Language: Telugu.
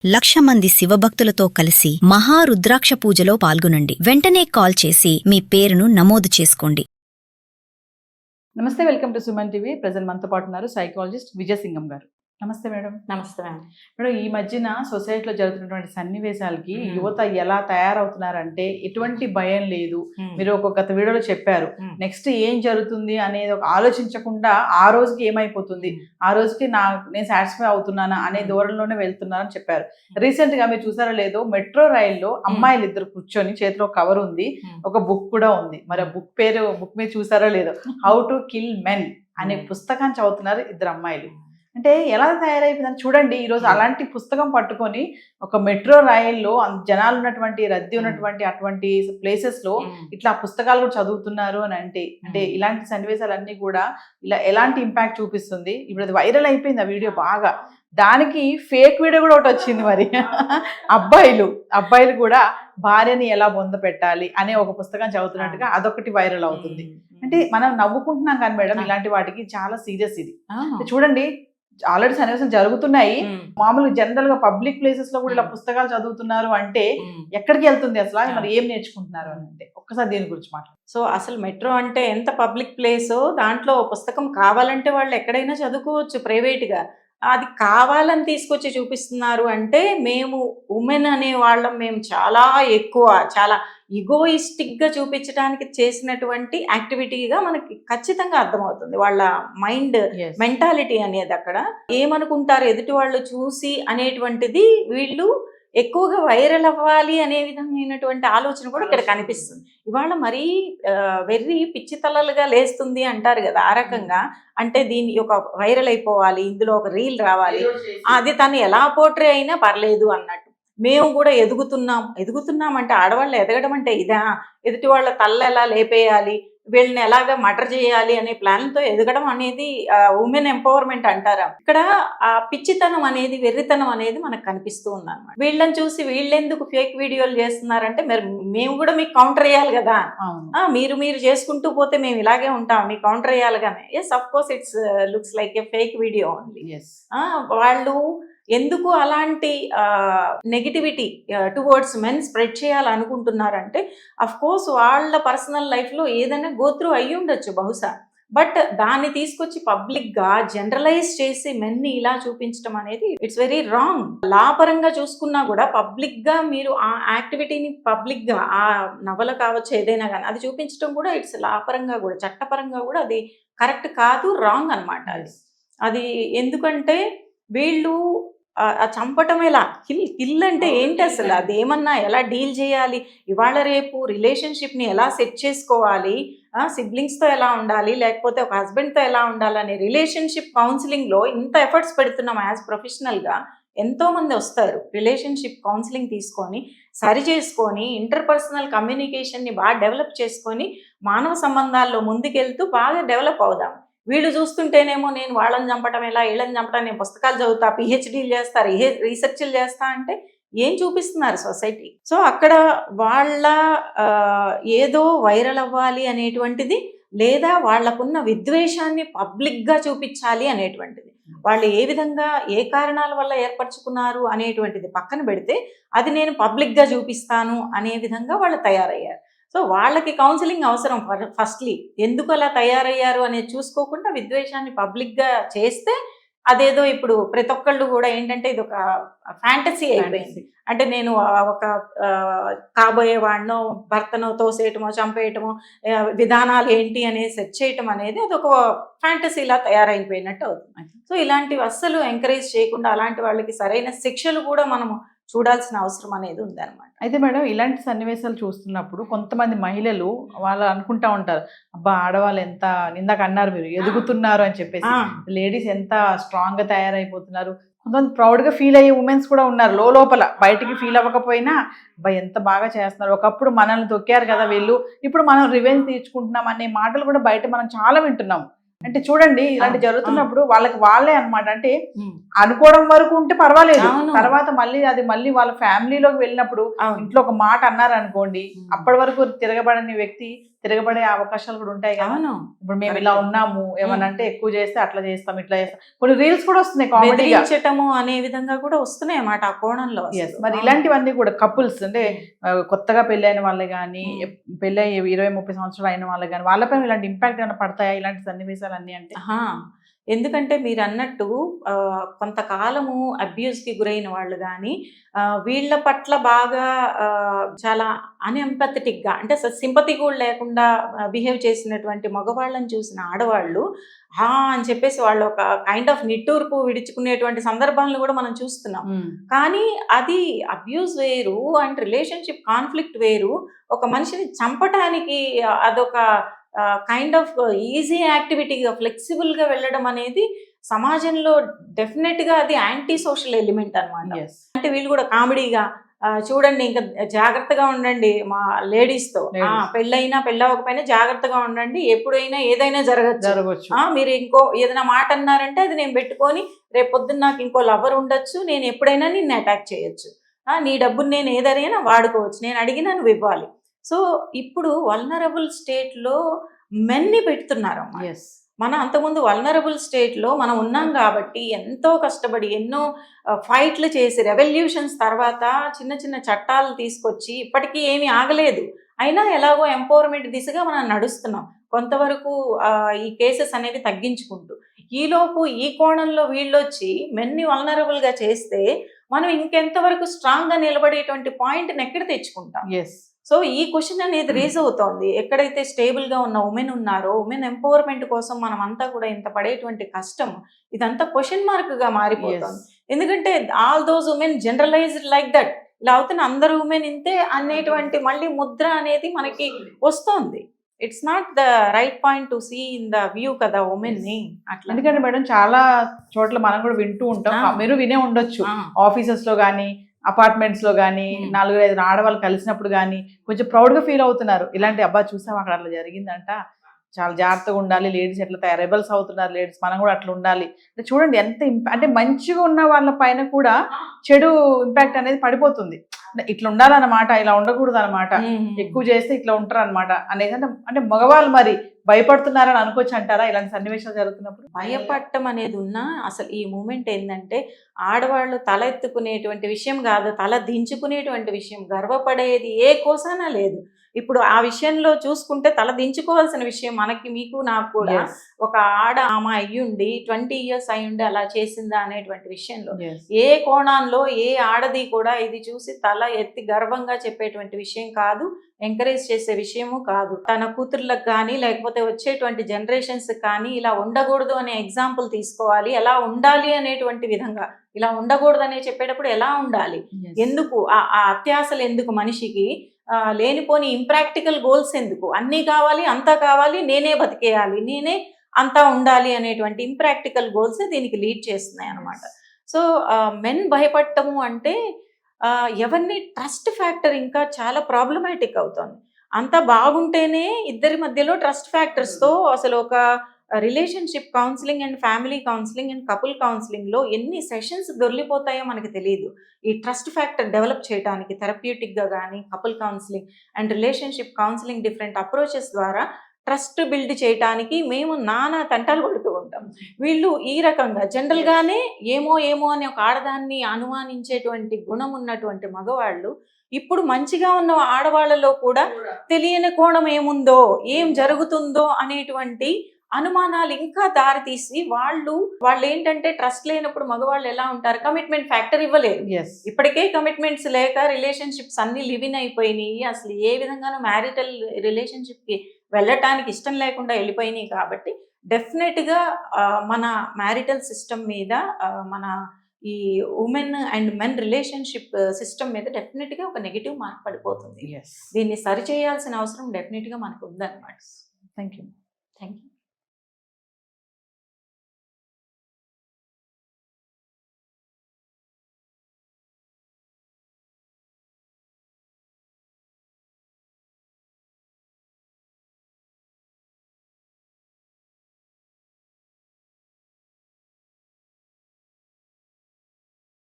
1,00,000 మంది శివభక్తులతో కలిసి మహారుద్రాక్ష పూజలో పాల్గొనండి. వెంటనే కాల్ చేసి మీ పేరును నమోదు చేసుకోండి. నమస్తే, welcome to Suman TV. Present మనతో పాటు ఉన్నారు సైకాలజిస్ట్ విజయసింగం గారు. నమస్తే మేడం. నమస్తే మేడం. మేడం, ఈ మధ్యన సొసైటీలో జరుగుతున్నటువంటి సన్నివేశాలకి యువత ఎలా తయారవుతున్నారంటే ఎటువంటి భయం లేదు. మీరు ఒక గత వీడియోలో చెప్పారు, నెక్స్ట్ ఏం జరుగుతుంది అనేది ఒక ఆలోచించకుండా ఆ రోజుకి ఏమైపోతుంది, ఆ రోజుకి నేను సాటిస్ఫై అవుతున్నానా అనే ధోరణిలోనే వెళ్తున్నారని చెప్పారు. రీసెంట్ గా మీరు చూసారో లేదో, మెట్రో రైల్లో అమ్మాయిలు ఇద్దరు కూర్చొని చేతిలో కవర్ ఉంది, ఒక బుక్ కూడా ఉంది. మరి ఆ బుక్ మీద చూసారో లేదో, హౌ టు కిల్ మెన్ అనే పుస్తకాన్ని చదువుతున్నారు ఇద్దరు అమ్మాయిలు. అంటే ఎలా తయారైపోయిందని చూడండి. ఈరోజు అలాంటి పుస్తకం పట్టుకొని ఒక మెట్రో రైల్లో జనాలు ఉన్నటువంటి, రద్దీ ఉన్నటువంటి అటువంటి ప్లేసెస్ లో ఇట్లా పుస్తకాలు కూడా చదువుతున్నారు అని అంటే ఇలాంటి సన్నివేశాలన్నీ కూడా ఇలా ఎలాంటి ఇంపాక్ట్ చూపిస్తుంది. ఇప్పుడు అది వైరల్ అయిపోయింది ఆ వీడియో బాగా. దానికి ఫేక్ వీడియో కూడా ఒకటి వచ్చింది. మరి అబ్బాయిలు కూడా భార్యని ఎలా బొంద పెట్టాలి అనే ఒక పుస్తకం చదువుతున్నట్టుగా అదొకటి వైరల్ అవుతుంది. అంటే మనం నవ్వుకుంటున్నాం కానీ మేడం, ఇలాంటి వాటికి చాలా సీరియస్ ఇది. చూడండి, ఆల్రెడీ సన్నివేశాలు జరుగుతున్నాయి. మామూలుగా జనరల్ గా పబ్లిక్ ప్లేసెస్ లో కూడా ఇలా పుస్తకాలు చదువుతున్నారు అంటే ఎక్కడికి వెళ్తుంది అసలు, మరి ఏం నేర్చుకుంటున్నారు అని అంటే ఒక్కసారి దీని గురించి మాట్లాడు. సో అసలు మెట్రో అంటే ఎంత పబ్లిక్ ప్లేసో, దాంట్లో పుస్తకం కావాలంటే వాళ్ళు ఎక్కడైనా చదువుకోవచ్చు ప్రైవేట్గా. అది కావాలని తీసుకొచ్చి చూపిస్తున్నారు అంటే మేము ఉమెన్ అనే వాళ్ళం, మేము చాలా ఎక్కువ, చాలా ఈగోయిస్టిక్గా చూపించడానికి చేసినటువంటి యాక్టివిటీగా మనకి ఖచ్చితంగా అర్థమవుతుంది. వాళ్ళ మైండ్ మెంటాలిటీ అనేది అక్కడ ఏమనుకుంటారు ఎదుటి వాళ్ళు చూసి అనేటువంటిది వీళ్ళు ఎక్కువగా వైరల్ అవ్వాలి అనే విధమైనటువంటి ఆలోచన కూడా ఇక్కడ కనిపిస్తుంది. ఇవాళ మరీ వెర్రి పిచ్చి తలలుగా లేస్తుంది అంటారు కదా, ఆ రకంగా. అంటే దీన్ని ఒక వైరల్ అయిపోవాలి, ఇందులో ఒక రీల్ రావాలి, అది తను ఎలా పోర్ట్రే అయినా పర్లేదు అన్నట్టు. మేము కూడా ఎదుగుతున్నాం అంటే ఆడవాళ్ళు ఎదగడం అంటే ఇదా, ఎదుటి వాళ్ళ తల్ల ఎలా లేపేయాలి, వీళ్ళని ఎలాగ మర్డర్ చేయాలి అనే ప్లాన్తో ఎదగడం అనేది ఉమెన్ ఎంపవర్మెంట్ అంటారా? ఇక్కడ ఆ పిచ్చితనం అనేది, వెర్రితనం అనేది మనకు కనిపిస్తూ ఉంది అన్నమాట. వీళ్ళని చూసి వీళ్ళెందుకు ఫేక్ వీడియోలు చేస్తున్నారంటే, మరి మేము కూడా మీకు కౌంటర్ వేయాలి కదా, మీరు చేసుకుంటూ పోతే మేము ఇలాగే ఉంటాం, మీకు కౌంటర్ వేయాలి కానీ. Yes, of course it's looks like a fake video only. వాళ్ళు ఎందుకు అలాంటి నెగిటివిటీ టువర్డ్స్ మెన్ స్ప్రెడ్ చేయాలనుకుంటున్నారంటే, అఫ్ కోర్స్ వాళ్ళ పర్సనల్ లైఫ్లో ఏదైనా గోత్రూ అయ్యి ఉండొచ్చు బహుశా. బట్ దాన్ని తీసుకొచ్చి పబ్లిక్గా జనరలైజ్ చేసి మెన్ని ఇలా చూపించడం అనేది ఇట్స్ వెరీ రాంగ్. లా పరంగా చూసుకున్నా కూడా పబ్లిక్గా మీరు ఆ యాక్టివిటీని పబ్లిక్గా, ఆ నవల కావచ్చు ఏదైనా కానీ, అది చూపించడం కూడా ఇట్స్ లా పరంగా కూడా, చట్టపరంగా కూడా అది కరెక్ట్ కాదు, రాంగ్ అనమాట. అది ఎందుకంటే వీళ్ళు చంపటం ఎలా, కిల్ అంటే ఏంటి అసలు, అదేమన్నా ఎలా డీల్ చేయాలి, ఇవాళ రేపు రిలేషన్షిప్ని ఎలా సెట్ చేసుకోవాలి, సిబ్లింగ్స్తో ఎలా ఉండాలి, లేకపోతే ఒక హస్బెండ్తో ఎలా ఉండాలి అనే రిలేషన్షిప్ కౌన్సిలింగ్లో ఇంత ఎఫర్ట్స్ పెడుతున్నాం. యాజ్ ప్రొఫెషనల్గా ఎంతోమంది వస్తారు రిలేషన్షిప్ కౌన్సిలింగ్ తీసుకొని, సరి చేసుకొని, ఇంటర్పర్సనల్ కమ్యూనికేషన్ని బాగా డెవలప్ చేసుకొని మానవ సంబంధాల్లో ముందుకెళ్తూ బాగా డెవలప్ అవుదాం. వీళ్ళు చూస్తుంటేనేమో నేను వాళ్ళని చంపటం ఎలా, వీళ్ళని చంపటం, నేను పుస్తకాలు చదువుతా, పిహెచ్డీలు చేస్తా, రీసెర్చ్లు చేస్తా అంటే ఏం చూపిస్తున్నారు సొసైటీ? సో అక్కడ వాళ్ళ ఏదో వైరల్ అవ్వాలి అనేటువంటిది, లేదా వాళ్లకున్న విద్వేషాన్ని పబ్లిక్గా చూపించాలి అనేటువంటిది, వాళ్ళు ఏ విధంగా ఏ కారణాల వల్ల ఏర్పరచుకున్నారు అనేటువంటిది పక్కన పెడితే, అది నేను పబ్లిక్గా చూపిస్తాను అనే విధంగా వాళ్ళు తయారయ్యారు. సో వాళ్ళకి కౌన్సిలింగ్ అవసరం. ఫస్ట్లీ ఎందుకు అలా తయారయ్యారు అనేది చూసుకోకుండా విద్వేషాన్ని పబ్లిక్గా చేస్తే అదేదో ఇప్పుడు ప్రతి ఒక్కళ్ళు కూడా ఏంటంటే ఇది ఒక ఫ్యాంటసీ అయిపోయింది. అంటే నేను ఒక కాబోయే వాడినో, భర్తనో తోసేయటమో, చంపేయటమో, విధానాలు ఏంటి అనేది సెట్ చేయటం అనేది అదొక ఫ్యాంటసీలా తయారైపోయినట్టు అవుతుంది. సో ఇలాంటివి అస్సలు ఎంకరేజ్ చేయకుండా అలాంటి వాళ్ళకి సరైన శిక్షలు కూడా మనము చూడాల్సిన అవసరం అనేది ఉందన్నమాట. అయితే మేడం, ఇలాంటి సన్నివేశాలు చూస్తున్నప్పుడు కొంతమంది మహిళలు వాళ్ళు అనుకుంటా ఉంటారు, అబ్బా ఆడవాళ్ళు ఎంత, ఇందాక అన్నారు మీరు ఎదుగుతున్నారు అని చెప్పేసి, లేడీస్ ఎంత స్ట్రాంగ్ గా తయారైపోతున్నారు. కొంతమంది ప్రౌడ్ గా ఫీల్ అయ్యే ఉమెన్స్ కూడా ఉన్నారు, లోపల బయటికి ఫీల్ అవ్వకపోయినా, అబ్బా ఎంత బాగా చేస్తున్నారు, ఒకప్పుడు మనల్ని తొక్కారు కదా వీళ్ళు, ఇప్పుడు మనం రివెంజ్ తీర్చుకుంటున్నాం అనే మాటలు కూడా బయట మనం చాలా వింటున్నాం. అంటే చూడండి, ఇలాంటి జరుగుతున్నప్పుడు వాళ్ళకి వాళ్ళే అన్నమాట, అంటే అనుకోవడం వరకు ఉంటే పర్వాలేదు, తర్వాత మళ్ళీ వాళ్ళ ఫ్యామిలీలోకి వెళ్ళినప్పుడు ఇంట్లో ఒక మాట అన్నారు అనుకోండి, అప్పటి వరకు తిరగబడని వ్యక్తి తిరగబడే అవకాశాలు కూడా ఉంటాయి కదా. అవును, ఇప్పుడు మేము ఇలా ఉన్నాము ఏమన్నా అంటే ఎక్కువ చేస్తే అట్లా చేస్తాం ఇట్లా చేస్తాం, కొన్ని రీల్స్ కూడా వస్తున్నాయి కామెడీగా బెదిరించటము అనే విధంగా కూడా వస్తున్నాయి అన్నమాట ఆ కోణంలో. Yes, మరి ఇలాంటివన్నీ కూడా కపుల్స్ అంటే కొత్తగా పెళ్ళైన వాళ్ళే కానీ పెళ్ళై 20-30 సంవత్సరాలు అయిన వాళ్ళే కానీ వాళ్ళపైన ఇలాంటి ఇంపాక్ట్ ఏమైనా పడతాయా ఇలాంటి సన్నివేశాలు అన్ని అంటే? ఎందుకంటే మీరు అన్నట్టు కొంతకాలము అబ్యూస్కి గురైన వాళ్ళు కానీ వీళ్ళ పట్ల బాగా చాలా అన్ఎంపథెటిక్గా అంటే సింపతి కూడా లేకుండా బిహేవ్ చేసినటువంటి మగవాళ్ళని చూసిన ఆడవాళ్ళు అని చెప్పేసి వాళ్ళు ఒక కైండ్ ఆఫ్ నిట్టూర్పు విడుచుకునేటువంటి సందర్భాలను కూడా మనం చూస్తున్నాం. కానీ అది అబ్యూస్ వేరు అండ్ రిలేషన్షిప్ కాన్ఫ్లిక్ట్ వేరు. ఒక మనిషిని చంపటానికి అదొక కైండ్ ఆఫ్ ఈజీ యాక్టివిటీగా ఫ్లెక్సిబుల్గా వెళ్ళడం అనేది సమాజంలో డెఫినెట్గా అది యాంటీ సోషల్ ఎలిమెంట్ అనమాట. అంటే వీళ్ళు కూడా కామెడీగా చూడండి ఇంకా జాగ్రత్తగా ఉండండి మా లేడీస్తో, పెళ్ళైనా పెళ్ళవకపోయినా జాగ్రత్తగా ఉండండి, ఎప్పుడైనా ఏదైనా జరగచ్చు. మీరు ఇంకో ఏదైనా మాట అన్నారంటే అది నేను పెట్టుకొని రేపు పొద్దున్న నాకు ఇంకో లవర్ ఉండొచ్చు, నేను ఎప్పుడైనా నిన్ను అటాక్ చేయొచ్చు, నీ డబ్బుని నేను ఏదైనా వాడుకోవచ్చు, నేను అడిగినా నువ్వు ఇవ్వాలి. సో ఇప్పుడు వల్నరబుల్ స్టేట్లో మెన్ని పెడుతున్నారు. మనం అంతకుముందు వల్నరబుల్ స్టేట్లో మనం ఉన్నాం కాబట్టి ఎంతో కష్టపడి ఎన్నో ఫైట్లు చేసి రెవల్యూషన్స్ తర్వాత చిన్న చిన్న చట్టాలు తీసుకొచ్చి ఇప్పటికీ ఏమీ ఆగలేదు, అయినా ఎలాగో ఎంపవర్మెంట్ దిశగా మనం నడుస్తున్నాం కొంతవరకు ఈ కేసెస్ అనేవి తగ్గించుకుంటూ. ఈలోపు ఈ కోణంలో వీళ్ళొచ్చి మెన్ని వల్నరబుల్గా చేస్తే మనం ఇంకెంతవరకు స్ట్రాంగ్గా నిలబడేటువంటి పాయింట్ని ఎక్కడ తెచ్చుకుంటాం? సో ఈ క్వశ్చన్ అనేది రేజ్ అవుతోంది. ఎక్కడైతే స్టేబుల్గా ఉన్న ఉమెన్ ఉన్నారో ఉమెన్ ఎంపవర్మెంట్ కోసం మనం అంతా కూడా ఇంత పడేటువంటి కష్టం ఇదంతా క్వశ్చన్ మార్క్గా మారిపోతుంది. ఎందుకంటే all those women generalized like that, ఇలా అవుతున్న అందరు ఉమెన్ ఇంతే అనేటువంటి మళ్ళీ ముద్ర అనేది మనకి వస్తోంది. It's not the right point to see in the view కదా ఉమెన్ ని అట్లా. ఎందుకంటే మేడం చాలా చోట్ల మనం కూడా వింటూ ఉంటాం, మీరు వినే ఉండొచ్చు, ఆఫీసెస్ లో కానీ అపార్ట్మెంట్స్ లో కానీ 4-5 ఆడవాళ్ళు కలిసినప్పుడు కానీ కొంచెం ప్రౌడ్ గా ఫీల్ అవుతున్నారు. ఇలాంటి అబ్బా చూసాం అక్కడ అట్లా జరిగిందంట, చాలా జాగ్రత్తగా ఉండాలి, లేడీస్ ఎట్లా రెబల్స్ అవుతున్నారు లేడీస్, మనం కూడా అట్లా ఉండాలి అంటే చూడండి ఎంత అంటే మంచిగా ఉన్న వాళ్ళ పైన కూడా చెడు ఇంపాక్ట్ అనేది పడిపోతుంది. ఇట్లా ఉండాలన్నమాట, ఇలా ఉండకూడదు అనమాట, ఎక్కువ చేస్తే ఇట్లా ఉంటారు అనమాట అనేది. అంటే మగవాళ్ళు మరి భయపడుతున్నారని అనుకోవచ్చు అంటారా ఇలాంటి సన్నివేశాలు జరుగుతున్నప్పుడు? భయపడటం అనేది ఉన్నా అసలు ఈ మూమెంట్ ఏంటంటే ఆడవాళ్ళు తల ఎత్తుకునేటువంటి విషయం కాదు, తల దించుకునేటువంటి విషయం, గర్వపడేది ఏ కోసానా లేదు. ఇప్పుడు ఆ విషయంలో చూసుకుంటే తల దించుకోవాల్సిన విషయం మనకి, మీకు, నాకు కూడా. ఒక ఆడ ఆమె అయ్యుండి 20 years అయ్యుండి అలా చేసిందా అనేటువంటి విషయంలో ఏ కోణంలో ఏ ఆడది కూడా ఇది చూసి తల ఎత్తి గర్వంగా చెప్పేటువంటి విషయం కాదు, ఎంకరేజ్ చేసే విషయము కాదు. తన కూతుర్లకు కానీ లేకపోతే వచ్చేటువంటి జనరేషన్స్ కానీ ఇలా ఉండకూడదు అనే ఎగ్జాంపుల్ తీసుకోవాలి, ఎలా ఉండాలి అనేటువంటి విధంగా. ఇలా ఉండకూడదు అనే చెప్పేటప్పుడు ఎలా ఉండాలి, ఎందుకు ఆ అత్యాశలు ఎందుకు మనిషికి, లేనిపోని ఇంప్రాక్టికల్ గోల్స్ ఎందుకు, అన్నీ కావాలి అంతా కావాలి, నేనే బతికేయాలి, నేనే అంతా ఉండాలి అనేటువంటి ఇంప్రాక్టికల్ గోల్స్ దీనికి లీడ్ చేస్తున్నాయి అన్నమాట. సో మెన్ భయపడటము అంటే ఎవరిని ట్రస్ట్ ఫ్యాక్టర్ ఇంకా చాలా ప్రాబ్లమాటిక్ అవుతుంది. అంతా బాగుంటేనే ఇద్దరి మధ్యలో ట్రస్ట్ ఫ్యాక్టర్స్తో అసలు ఒక relationship counselling and family counselling and couple కౌన్సిలింగ్లో ఎన్ని సెషన్స్ దొరికిపోతాయో మనకి తెలియదు. ఈ ట్రస్ట్ ఫ్యాక్టర్ డెవలప్ చేయడానికి థెరప్యూటిక్గా కానీ couple counselling and relationship counselling different approaches ద్వారా ట్రస్ట్ బిల్డ్ చేయడానికి మేము నానా తంటాలు పడుతూ ఉంటాం. వీళ్ళు ఈ రకంగా జనరల్గానే ఏమో ఏమో అని ఒక ఆడదాన్ని అనుమానించేటువంటి గుణం ఉన్నటువంటి మగవాళ్ళు ఇప్పుడు మంచిగా ఉన్న ఆడవాళ్ళలో కూడా తెలియని కోణం ఏముందో, ఏం జరుగుతుందో అనేటువంటి అనుమానాలు ఇంకా దారి తీసి వాళ్ళు ఏంటంటే ట్రస్ట్ లేనప్పుడు మగవాళ్ళు ఎలా ఉంటారు, కమిట్మెంట్ ఫ్యాక్టర్ ఇవ్వలేరు. ఇప్పటికే కమిట్మెంట్స్ లేక రిలేషన్షిప్స్ అన్ని లివిన్ అయిపోయినాయి, అసలు ఏ విధంగానూ మ్యారిటల్ రిలేషన్షిప్కి వెళ్ళటానికి ఇష్టం లేకుండా వెళ్ళిపోయినాయి. కాబట్టి డెఫినెట్గా మన మ్యారిటల్ సిస్టమ్ మీద, మన ఈ women and men relationship system మీద డెఫినెట్గా ఒక నెగిటివ్ మార్క్ పడిపోతుంది. దీన్ని సరిచేయాల్సిన అవసరం డెఫినెట్గా మనకు ఉందన్నమాట. Thank you.